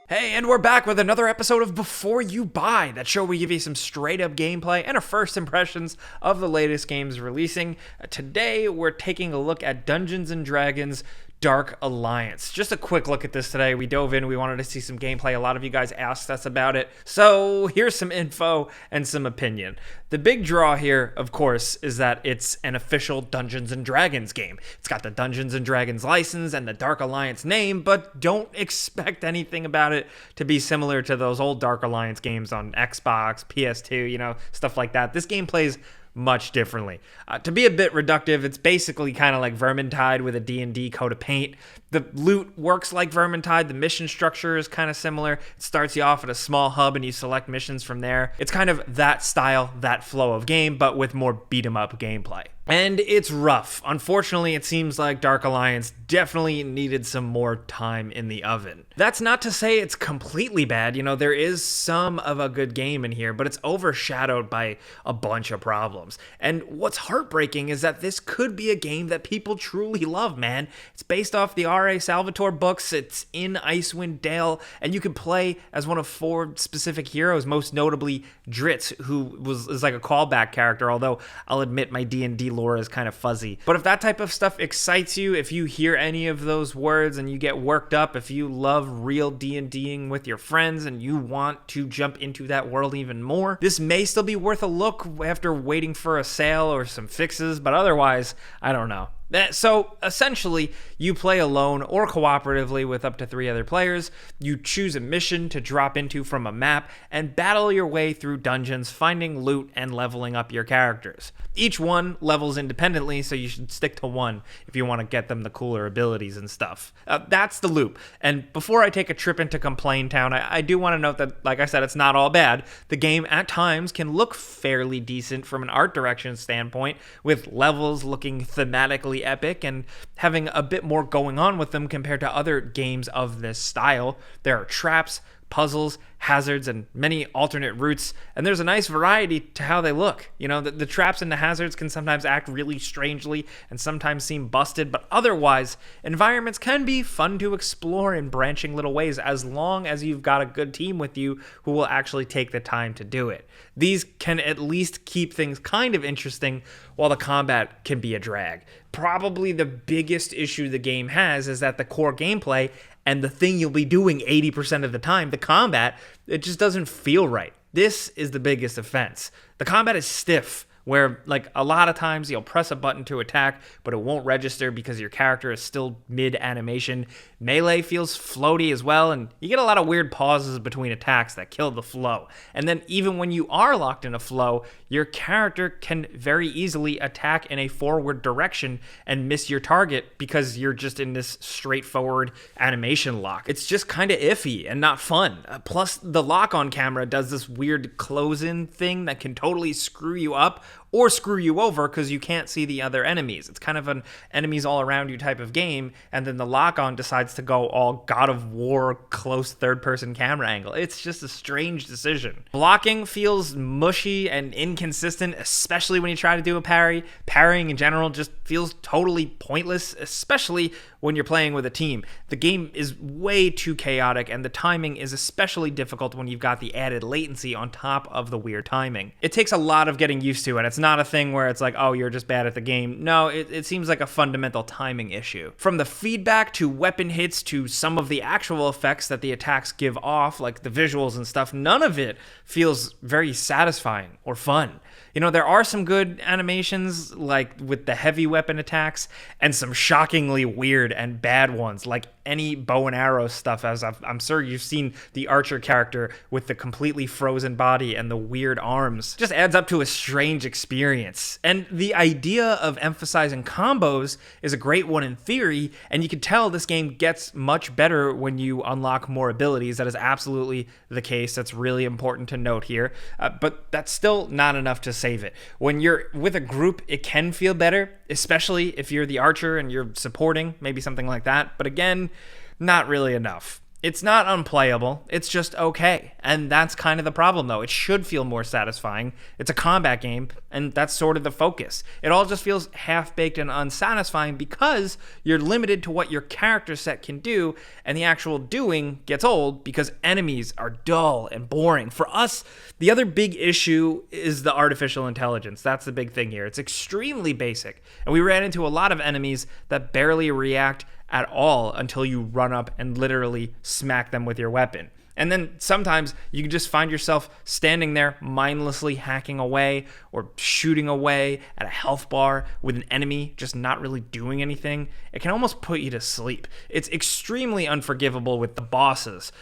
Hey, and we're back with another episode of Before You Buy, that show where we give you some straight up gameplay and our first impressions of the latest games releasing. Today, we're taking a look at Dungeons & Dragons Dark Alliance. Just a quick look at this today. We dove in, we wanted to see some gameplay. A lot of you guys asked us about it. So here's some info and some opinion. The big draw here, of course, is that it's an official Dungeons & Dragons game. It's got the Dungeons & Dragons license and the Dark Alliance name, but don't expect anything about it to be similar to those old Dark Alliance games on Xbox, PS2, stuff like that. This game plays much differently. To be a bit reductive, it's basically kind of like Vermintide with a D&D coat of paint. The loot works like Vermintide. The mission structure is kind of similar. It starts you off at a small hub and you select missions from there. It's kind of that style, that flow of game, but with more beat-em-up gameplay. And it's rough. Unfortunately, it seems like Dark Alliance definitely needed some more time in the oven. That's not to say it's completely bad. There is some of a good game in here, but it's overshadowed by a bunch of problems. And what's heartbreaking is that this could be a game that people truly love, man. It's based off the R.A. Salvatore books. It's in Icewind Dale, and you can play as one of 4 specific heroes, most notably Dritz, who is like a callback character, although I'll admit my D&D lore is kind of fuzzy. But if that type of stuff excites you, if you hear any of those words and you get worked up, if you love real D&Ding with your friends and you want to jump into that world even more, this may still be worth a look after waiting for a sale or some fixes, but otherwise, I don't know. So essentially, you play alone or cooperatively with up to 3 other players. You choose a mission to drop into from a map and battle your way through dungeons, finding loot and leveling up your characters. Each one levels independently, so you should stick to one if you want to get them the cooler abilities and stuff. That's the loop. And before I take a trip into Complain Town, I do want to note that, like I said, it's not all bad. The game at times can look fairly decent from an art direction standpoint, with levels looking thematically epic and having a bit more going on with them compared to other games of this style. There are traps, puzzles, hazards, and many alternate routes, and there's a nice variety to how they look. The traps and the hazards can sometimes act really strangely and sometimes seem busted, but otherwise, environments can be fun to explore in branching little ways as long as you've got a good team with you who will actually take the time to do it. These can at least keep things kind of interesting, while the combat can be a drag. Probably the biggest issue the game has is that the core gameplay and the thing you'll be doing 80% of the time, the combat, it just doesn't feel right. This is the biggest offense. The combat is stiff, where a lot of times you'll press a button to attack, but it won't register because your character is still mid-animation. Melee feels floaty as well, and you get a lot of weird pauses between attacks that kill the flow. And then even when you are locked in a flow, your character can very easily attack in a forward direction and miss your target because you're just in this straightforward animation lock. It's just kind of iffy and not fun. Plus, the lock-on camera does this weird close-in thing that can totally screw you up or screw you over because you can't see the other enemies. It's kind of an enemies all around you type of game, and then the lock-on decides to go all God of War close third-person camera angle. It's just a strange decision. Blocking feels mushy and inconsistent, especially when you try to do a parry. Parrying in general just feels totally pointless, especially when you're playing with a team. The game is way too chaotic, and the timing is especially difficult when you've got the added latency on top of the weird timing. It takes a lot of getting used to, and it's not a thing where it's like, oh, you're just bad at the game. No, it seems like a fundamental timing issue. From the feedback to weapon hits to some of the actual effects that the attacks give off, like the visuals and stuff, none of it feels very satisfying or fun. There are some good animations, like with the heavy weapon attacks, and some shockingly weird and bad ones, like any bow and arrow stuff, as I'm sure you've seen the archer character with the completely frozen body and the weird arms. Just adds up to a strange experience. And the idea of emphasizing combos is a great one in theory, and you can tell this game gets much better when you unlock more abilities. That is absolutely the case. That's really important to note here. But that's still not enough to save it. When you're with a group, it can feel better, especially if you're the archer and you're supporting, maybe something like that. But again, not really enough. It's not unplayable, it's just okay. And that's kind of the problem, though. It should feel more satisfying. It's a combat game, and that's sort of the focus. It all just feels half-baked and unsatisfying because you're limited to what your character set can do, and the actual doing gets old because enemies are dull and boring. For us, the other big issue is the artificial intelligence. That's the big thing here. It's extremely basic, and we ran into a lot of enemies that barely react at all until you run up and literally smack them with your weapon. And then sometimes you can just find yourself standing there mindlessly hacking away or shooting away at a health bar with an enemy just not really doing anything. It can almost put you to sleep. It's extremely unforgivable with the bosses,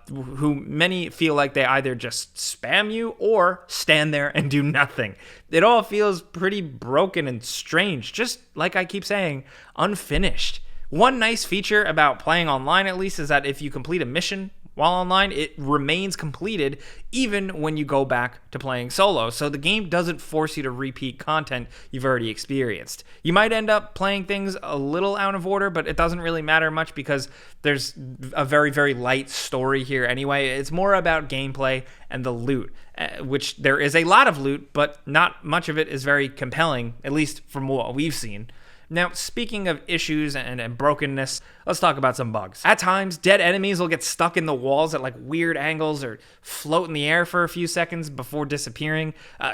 who many feel like they either just spam you or stand there and do nothing. It all feels pretty broken and strange, just like I keep saying, unfinished. One nice feature about playing online, at least, is that if you complete a mission while online, it remains completed even when you go back to playing solo. So the game doesn't force you to repeat content you've already experienced. You might end up playing things a little out of order, but it doesn't really matter much because there's a very, very light story here anyway. It's more about gameplay and the loot, which there is a lot of loot, but not much of it is very compelling, at least from what we've seen. Now, speaking of issues and brokenness, let's talk about some bugs. At times, dead enemies will get stuck in the walls at like weird angles or float in the air for a few seconds before disappearing.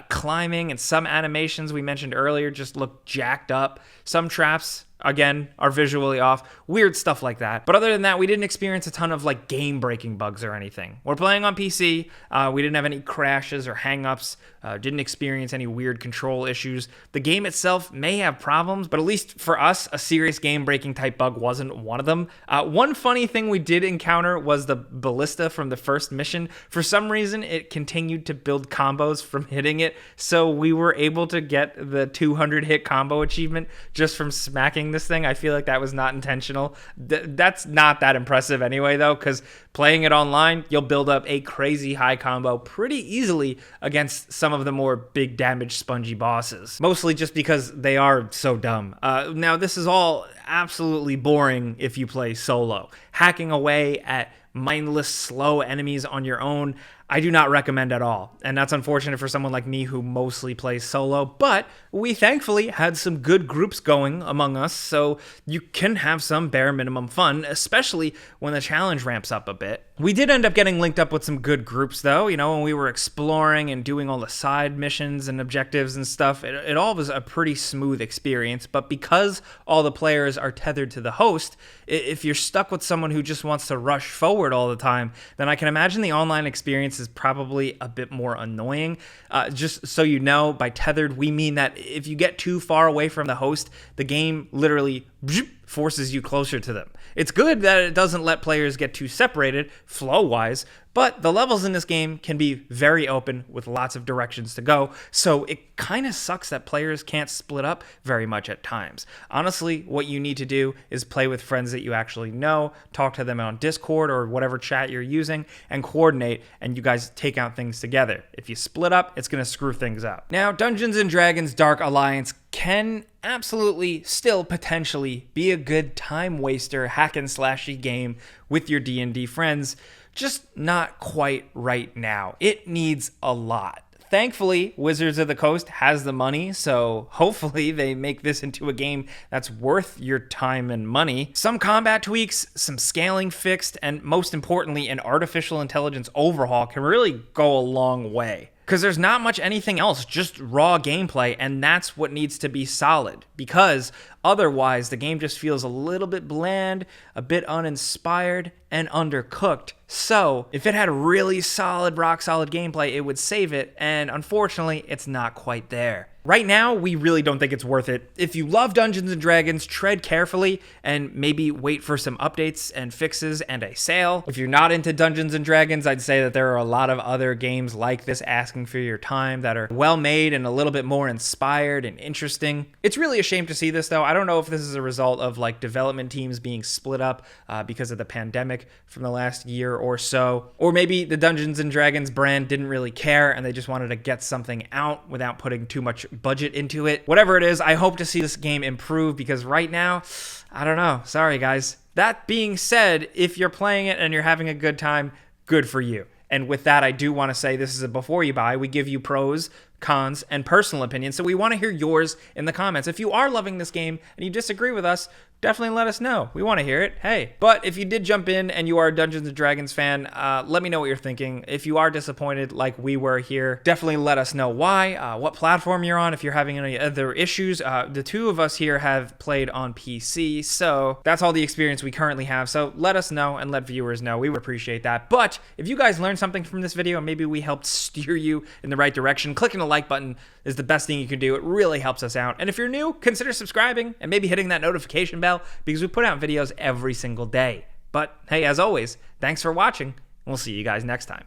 Climbing and some animations we mentioned earlier just look jacked up. Some traps, again, are visually off. Weird stuff like that. But other than that, we didn't experience a ton of like game-breaking bugs or anything. We're playing on PC. We didn't have any crashes or hang-ups. Didn't experience any weird control issues. The game itself may have problems, but at least for us, a serious game-breaking type bug wasn't one of them. One funny thing we did encounter was the ballista from the first mission. For some reason, it continued to build combos from hitting it, so we were able to get the 200 hit combo achievement just from smacking this thing. I feel like that was not intentional. That's not that impressive anyway, though, because playing it online, you'll build up a crazy high combo pretty easily against some of the more big damage spongy bosses, mostly just because they are so dumb. Now, this is all absolutely boring if you play solo. Hacking away at mindless, slow enemies on your own, I do not recommend at all. And that's unfortunate for someone like me who mostly plays solo, but we thankfully had some good groups going among us, so you can have some bare minimum fun, especially when the challenge ramps up a bit. We did end up getting linked up with some good groups, though, when we were exploring and doing all the side missions and objectives and stuff. It all was a pretty smooth experience, but because all the players are tethered to the host, if you're stuck with someone who just wants to rush forward all the time, then I can imagine the online experience is probably a bit more annoying. Just so you know, by tethered, we mean that if you get too far away from the host, the game literally forces you closer to them. It's good that it doesn't let players get too separated, flow-wise, but the levels in this game can be very open with lots of directions to go, so it kind of sucks that players can't split up very much at times. Honestly, what you need to do is play with friends that you actually know, talk to them on Discord or whatever chat you're using, and coordinate, and you guys take out things together. If you split up, it's going to screw things up. Now, Dungeons & Dragons Dark Alliance can absolutely still potentially be a good time waster hack and slashy game with your D&D friends, just not quite right now. It needs a lot. Thankfully, Wizards of the Coast has the money, so hopefully they make this into a game that's worth your time and money. Some combat tweaks, some scaling fixed, and most importantly, an artificial intelligence overhaul can really go a long way. Because there's not much anything else, just raw gameplay, and that's what needs to be solid. Because otherwise, the game just feels a little bit bland, a bit uninspired, and undercooked. So, if it had really solid, rock-solid gameplay, it would save it, and unfortunately, it's not quite there. Right now, we really don't think it's worth it. If you love Dungeons & Dragons, tread carefully and maybe wait for some updates and fixes and a sale. If you're not into Dungeons & Dragons, I'd say that there are a lot of other games like this asking for your time that are well-made and a little bit more inspired and interesting. It's really a shame to see this, though. I don't know if this is a result of like development teams being split up because of the pandemic from the last year or so, or maybe the Dungeons & Dragons brand didn't really care and they just wanted to get something out without putting too much budget into it. Whatever it is, I hope to see this game improve because right now, I don't know. Sorry, guys. That being said, if you're playing it and you're having a good time, good for you. And with that, I do want to say this is a before you buy. We give you pros, cons, and personal opinions. So we want to hear yours in the comments. If you are loving this game and you disagree with us, definitely let us know. We want to hear it. Hey. But if you did jump in and you are a Dungeons & Dragons fan, let me know what you're thinking. If you are disappointed like we were here, definitely let us know why, what platform you're on, if you're having any other issues. The two of us here have played on PC, so that's all the experience we currently have. So let us know and let viewers know. We would appreciate that. But if you guys learned something from this video and maybe we helped steer you in the right direction, clicking the like button is the best thing you can do. It really helps us out. And if you're new, consider subscribing and maybe hitting that notification bell, because we put out videos every single day. But hey, as always, thanks for watching, and we'll see you guys next time.